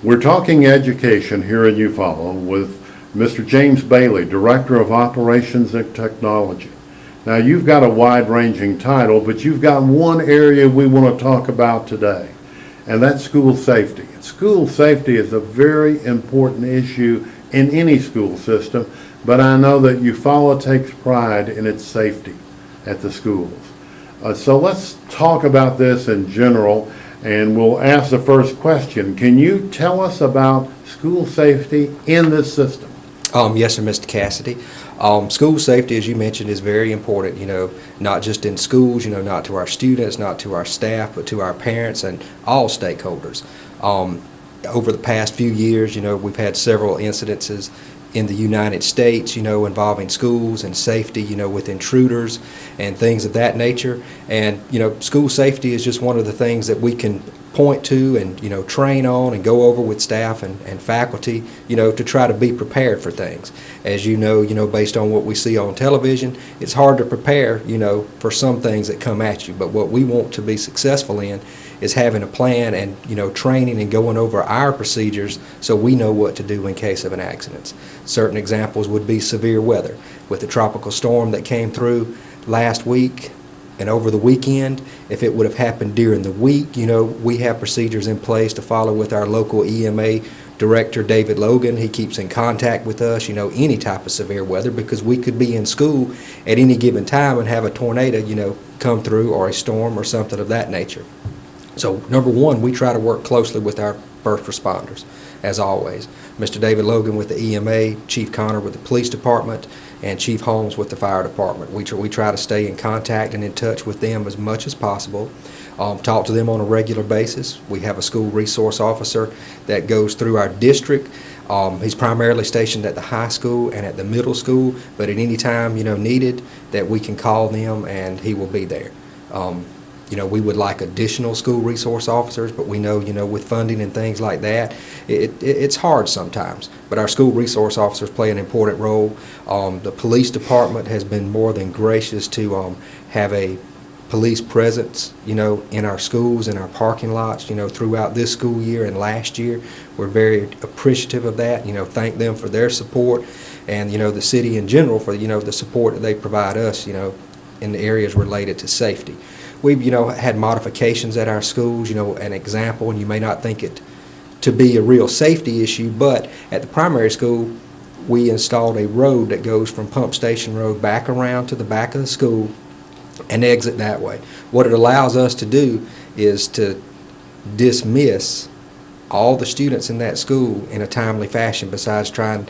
We're talking education here at Eufaula with Mr. James Bailey, Director of Operations and Technology. Now, you've got a wide-ranging title, but you've got one area we want to talk about today, and that's school safety. School safety is a very important issue in any school system, but I know that Eufaula takes pride in its safety at the schools. So let's talk about this in general, and we'll ask the first question. Can you tell us about school safety in this system? Yes, sir, Mr. Cassidy. School safety, as you mentioned, is very important, not just in schools, not to our students, not to our staff, but to our parents and all stakeholders. Over the past few years, we've had several incidences in the United States, involving schools and safety, with intruders and things of that nature. And, school safety is just one of the things that we can point to and, train on and go over with staff and faculty, to try to be prepared for things. As you know, based on what we see on television, it's hard to prepare, for some things that come at you. But what we want to be successful in is having a plan and, training and going over our procedures so we know what to do in case of an accident. Certain examples would be severe weather. With the tropical storm that came through last week and over the weekend, if it would have happened during the week, we have procedures in place to follow with our local EMA director, David Logan. He keeps in contact with us, any type of severe weather, because we could be in school at any given time and have a tornado, come through, or a storm or something of that nature. So number one, we try to work closely with our first responders, as always. Mr. David Logan with the EMA, Chief Connor with the police department, and Chief Holmes with the fire department. We try to stay in contact and in touch with them as much as possible. Talk to them on a regular basis. We have a school resource officer that goes through our district. He's primarily stationed at the high school and at the middle school, but at any time needed, that we can call them and he will be there. We would like additional school resource officers, but we know, with funding and things like that, it's hard sometimes. But our school resource officers play an important role. The police department has been more than gracious to have a police presence, in our schools and our parking lots, throughout this school year and last year. We're very appreciative of that, thank them for their support, and, the city in general for, the support that they provide us, in the areas related to safety. We've, had modifications at our schools, an example, and you may not think it to be a real safety issue, but at the primary school, we installed a road that goes from Pump Station Road back around to the back of the school and exit that way. What it allows us to do is to dismiss all the students in that school in a timely fashion, besides trying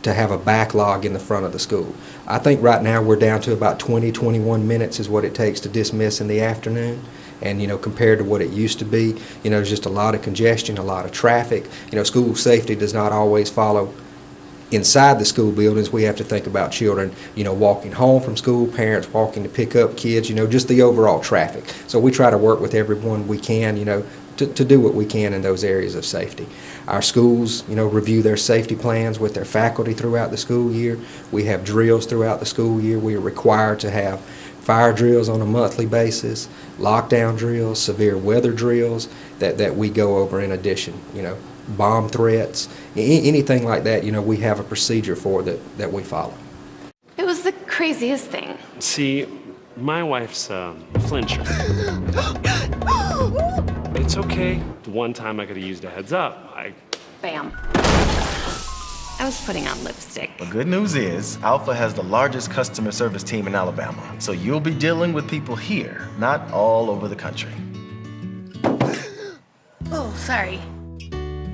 to have a backlog in the front of the school. I think right now we're down to about 20-21 minutes is what it takes to dismiss in the afternoon. And, compared to what it used to be, there's just a lot of congestion, a lot of traffic. School safety does not always follow inside the school buildings. We have to think about children, walking home from school, parents walking to pick up kids, just the overall traffic. So we try to work with everyone we can, to do what we can in those areas of safety. Our schools, review their safety plans with their faculty throughout the school year. We have drills throughout the school year. We are required to have fire drills on a monthly basis, lockdown drills, severe weather drills that we go over in addition, bomb threats, anything like that, we have a procedure for that we follow. It was the craziest thing. See, my wife's a flincher. It's okay. The one time I could have used a heads up, Bam. I was putting on lipstick. The good news is, Alpha has the largest customer service team in Alabama, so you'll be dealing with people here, not all over the country. Oh, sorry.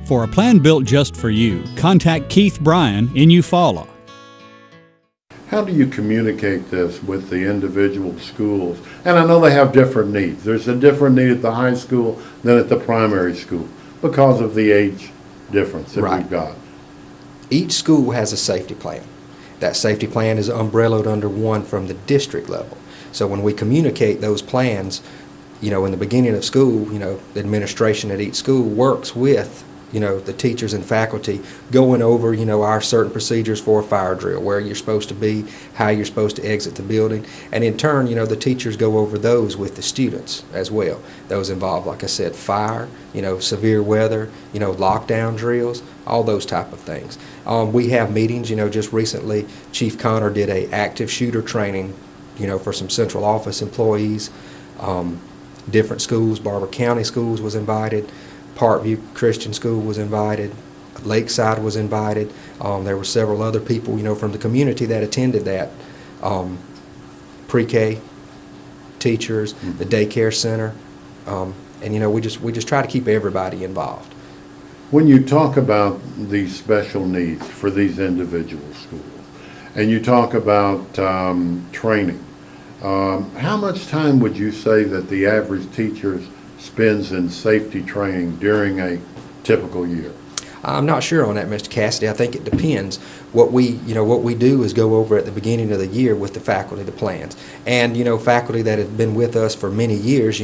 For a plan built just for you, contact Keith Bryan in Eufaula. How do you communicate this with the individual schools? And I know they have different needs. There's a different need at the high school than at the primary school because of the age difference that we've got. Each school has a safety plan. That safety plan is umbrellaed under one from the district level. So when we communicate those plans, in the beginning of school, the administration at each school works with, the teachers and faculty going over, our certain procedures for a fire drill, where you're supposed to be, how you're supposed to exit the building. And in turn, the teachers go over those with the students as well. Those involve, like I said, fire, severe weather, lockdown drills, all those type of things. We have meetings, just recently, Chief Connor did a active shooter training, for some central office employees. Different schools, Barber County Schools was invited, Parkview Christian School was invited, Lakeside was invited. There were several other people, from the community that attended that. Pre-K teachers, the daycare center, and we just try to keep everybody involved. When you talk about these special needs for these individual schools, and you talk about training, how much time would you say that the average teacher spends in safety training during a typical year? I'm not sure on that, Mr. Cassidy. I think it depends. What we do is go over at the beginning of the year with the faculty the plans. And, faculty that have been with us for many years,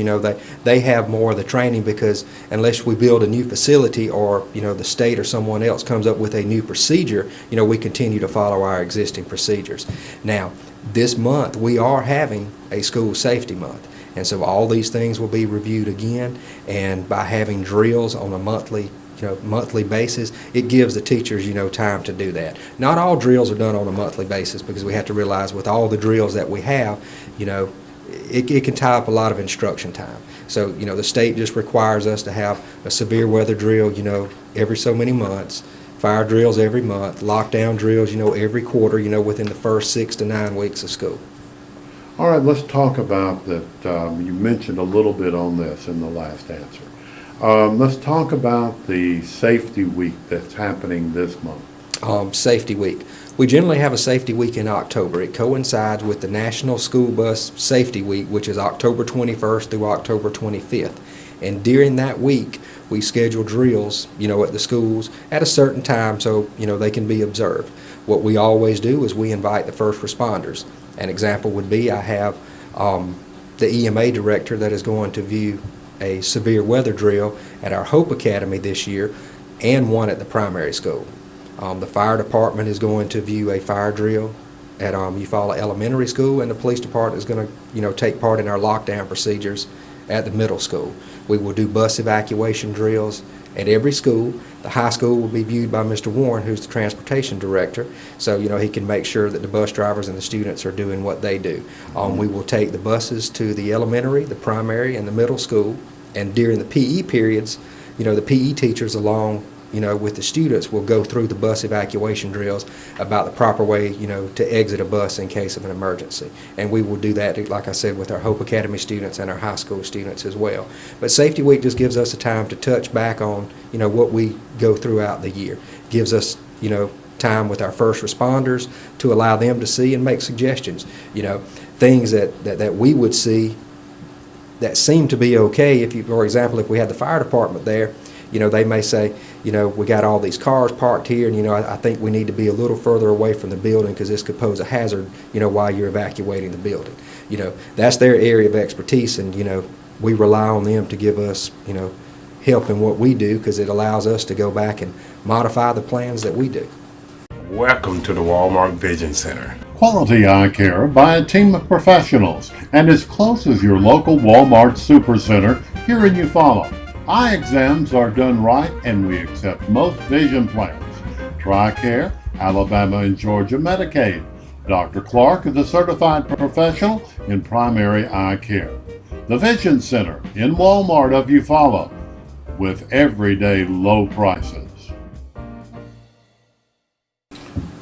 they have more of the training, because unless we build a new facility or, the state or someone else comes up with a new procedure, we continue to follow our existing procedures. Now, this month we are having a school safety month. And so all these things will be reviewed again, and by having drills on a monthly basis, it gives the teachers, time to do that. Not all drills are done on a monthly basis, because we have to realize with all the drills that we have, it can tie up a lot of instruction time. So, the state just requires us to have a severe weather drill, every so many months, fire drills every month, lockdown drills, every quarter, within the first 6 to 9 weeks of school. All right, let's talk about that. You mentioned a little bit on this in the last answer. Let's talk about the safety week that's happening this month. Safety week. We generally have a safety week in October. It coincides with the National School Bus Safety Week, which is October 21st through October 25th. And during that week, we schedule drills, at the schools at a certain time, so, they can be observed. What we always do is we invite the first responders. An example would be, I have the EMA director that is going to view a severe weather drill at our Hope Academy this year, and one at the primary school. The fire department is going to view a fire drill at Eufaula Elementary School, and the police department is going to take part in our lockdown procedures at the middle school. We will do bus evacuation drills at every school. The high school will be viewed by Mr. Warren, who's the transportation director, so he can make sure that the bus drivers and the students are doing what they do. We will take the buses to the elementary, the primary, and the middle school, and during the PE periods, the PE teachers along with the students will go through the bus evacuation drills about the proper way to exit a bus in case of an emergency. And we will do that, like I said, with our Hope Academy students and our high school students as well. But Safety Week just gives us a time to touch back on what we go throughout the year. Gives us time with our first responders to allow them to see and make suggestions. Things that we would see that seem to be okay. For example, if we had the fire department there, they may say, we got all these cars parked here, and I think we need to be a little further away from the building, because this could pose a hazard, while you're evacuating the building. That's their area of expertise, and we rely on them to give us, help in what we do, because it allows us to go back and modify the plans that we do. Welcome to the Walmart Vision Center. Quality eye care by a team of professionals, and as close as your local Walmart Supercenter here in Eufaula. Eye exams are done right, and we accept most vision plans. TRICARE, Alabama and Georgia Medicaid. Dr. Clark is a certified professional in primary eye care. The Vision Center in Walmart of Eufaula, with everyday low prices.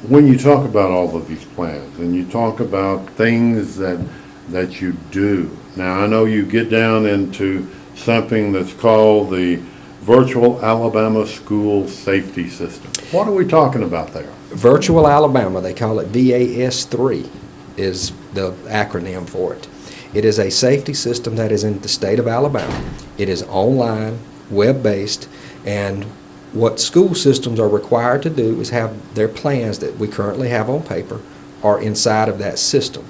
When you talk about all of these plans, and you talk about things that you do, now I know you get down into something that's called the Virtual Alabama School Safety System. What are we talking about there? Virtual Alabama, they call it VAS3, is the acronym for it. It is a safety system that is in the state of Alabama. It is online, web-based, and what school systems are required to do is have their plans that we currently have on paper are inside of that system.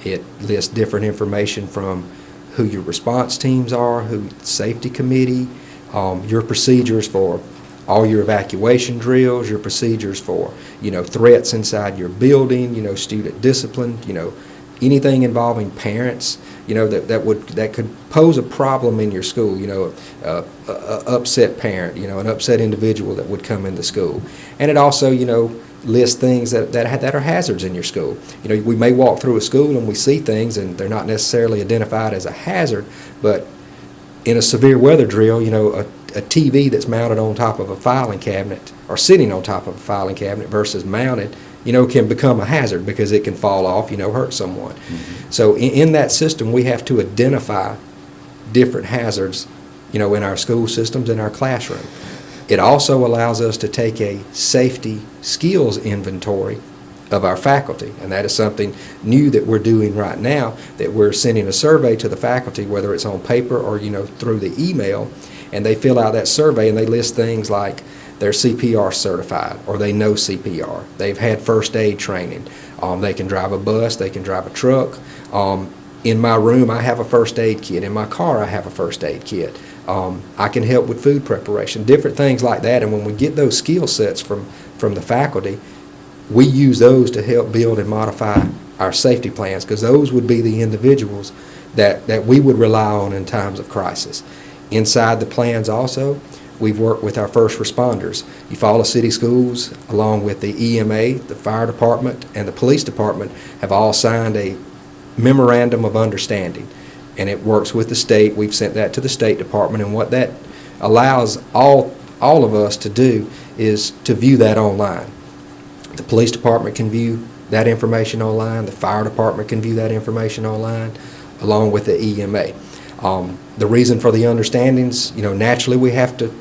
It lists different information from who your response teams are, who the safety committee, your procedures for all your evacuation drills, your procedures for, threats inside your building, student discipline, anything involving parents, that could pose a problem in your school, a upset parent, an upset individual that would come into school. And it also, lists things that are hazards in your school. We may walk through a school and we see things and they're not necessarily identified as a hazard, but in a severe weather drill, a TV that's mounted on top of a filing cabinet or sitting on top of a filing cabinet versus mounted, can become a hazard because it can fall off, hurt someone. Mm-hmm. So in that system, we have to identify different hazards, in our school systems, in our classroom. It also allows us to take a safety skills inventory of our faculty, and that is something new that we're doing right now, that we're sending a survey to the faculty, whether it's on paper or, through the email, and they fill out that survey and they list things like they're CPR certified, or they know CPR, they've had first aid training, they can drive a bus, they can drive a truck. In my room, I have a first aid kit. In my car, I have a first aid kit. I can help with food preparation, different things like that. And when we get those skill sets from the faculty, we use those to help build and modify our safety plans, because those would be the individuals that we would rely on in times of crisis. Inside the plans also, we've worked with our first responders. Eufaula City Schools, along with the EMA, the fire department, and the police department, have all signed a memorandum of understanding, and it works with the state. We've sent that to the State Department, and what that allows all of us to do is to view that online. The police department can view that information online, the fire department can view that information online, along with the EMA. The reason for the understandings, naturally we have to,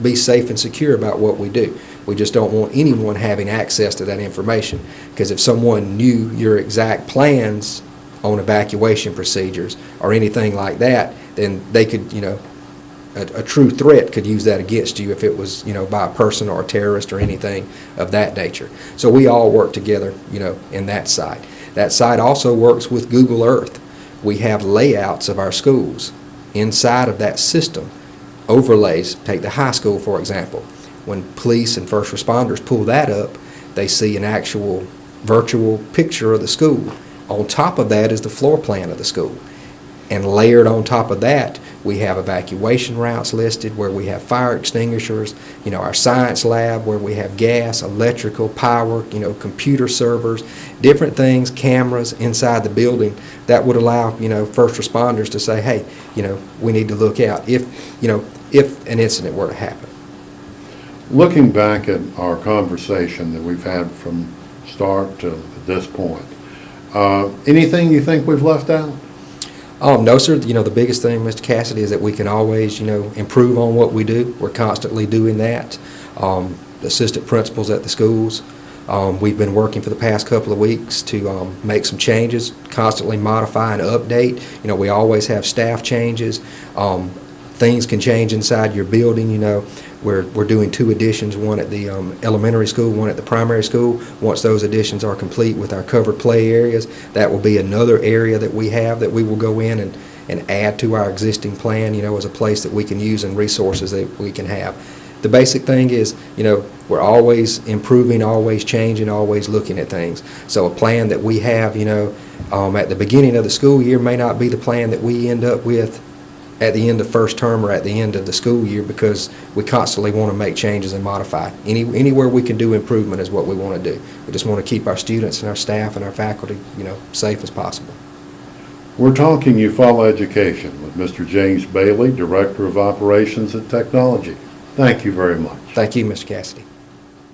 be safe and secure about what we do. We just don't want anyone having access to that information, because if someone knew your exact plans on evacuation procedures or anything like that, then they could, a true threat could use that against you if it was, by a person or a terrorist or anything of that nature. So we all work together, in that side. That side also works with Google Earth. We have layouts of our schools inside of that system, overlays. Take the high school, for example. When police and first responders pull that up, they see an actual virtual picture of the school. On top of that is the floor plan of the school. And layered on top of that, we have evacuation routes listed where we have fire extinguishers, our science lab where we have gas, electrical, power, computer servers, different things, cameras inside the building that would allow, first responders to say, hey, we need to look out if an incident were to happen. Looking back at our conversation that we've had from start to this point, anything you think we've left out? No, sir. The biggest thing, Mr. Cassidy, is that we can always, improve on what we do. We're constantly doing that. The assistant principals at the schools, we've been working for the past couple of weeks to make some changes, constantly modify and update. We always have staff changes. Things can change inside your building. We're doing 2 additions, one at the elementary school, one at the primary school. Once those additions are complete with our covered play areas, that will be another area that we have that we will go in and add to our existing plan, as a place that we can use and resources that we can have. The basic thing is, we're always improving, always changing, always looking at things. So a plan that we have, at the beginning of the school year may not be the plan that we end up with at the end of first term or at the end of the school year, because we constantly want to make changes and modify. Anywhere we can do improvement is what we want to do. We just want to keep our students and our staff and our faculty, safe as possible. We're talking Eufaula Education with Mr. James Bailey, Director of Operations and Technology. Thank you very much. Thank you, Mr. Cassidy.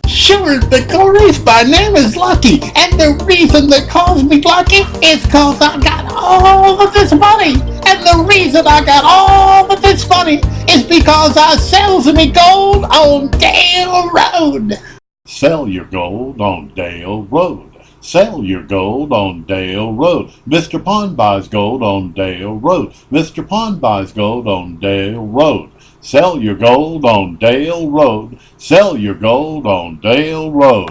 Sure, the chorus, my name is Lucky, and the reason they calls me Lucky is cause I got all of this money, and the reason I got all of this money is because I sells me gold on Dale Road. Sell your gold on Dale Road. Sell your gold on Dale Road. Mr. Pond buys gold on Dale Road. Mr. Pond buys gold on Dale Road. Sell your gold on Dale Road. Sell your gold on Dale Road.